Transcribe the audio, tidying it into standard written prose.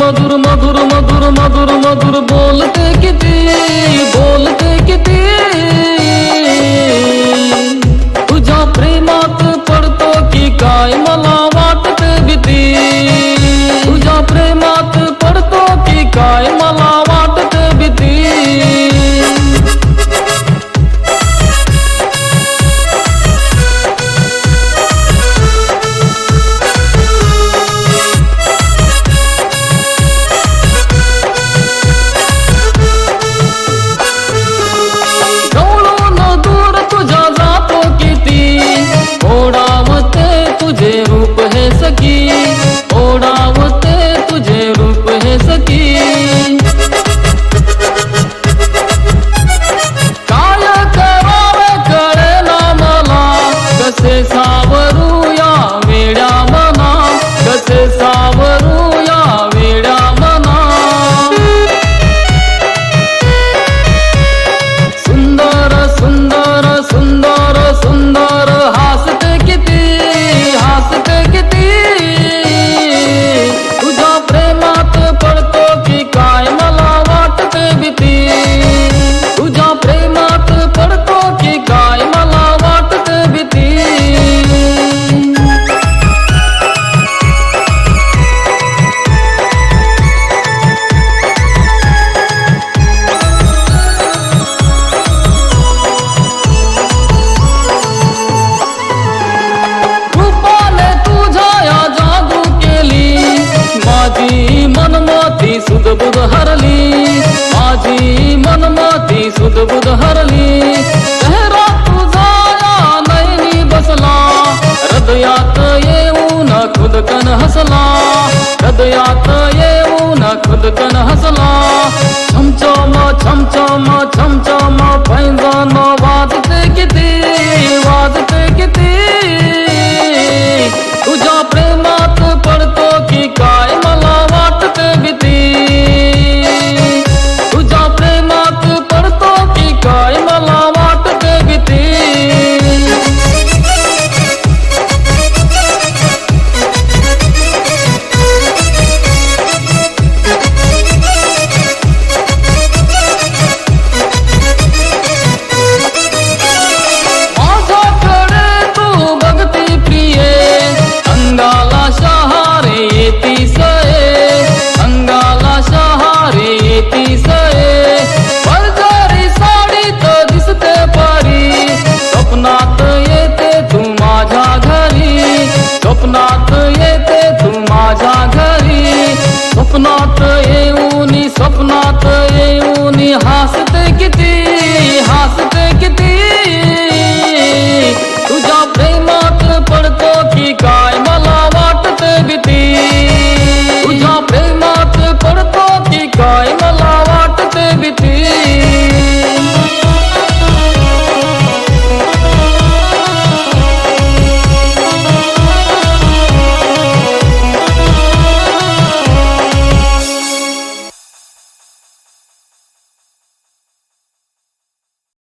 मधुर मधुर मधुर मधुर मधुर बोलते किती तुझ्या प्रेमात पडतो की काय मला वाटते भीती तुझ्या प्रेमात पडतो की काय मला वाटते भीती ओढावते तुझे रूप हे सखी काय करावे कळेना मला कसे सावरूया वेड्या मना कसे सावरूया वेड्या मना सुंदर सुंदर सुंदर सुंदर हसते किती पडतो की काय मला वाटते भीती तुझ्या प्रेमात पडतो की काय मला वाटते भीती रूपाने तुझ्या या जादू केली माझी मनमती सुदबुद हरली माझी मनमती सुदबुद हरली चेहरा तुझा या नैनी बसला हृदयात येऊन खुदकन हसला हृदयात येऊन खुदकन हसला छमछम छमछम छमछम पैंजण वाजते किती तुझ्या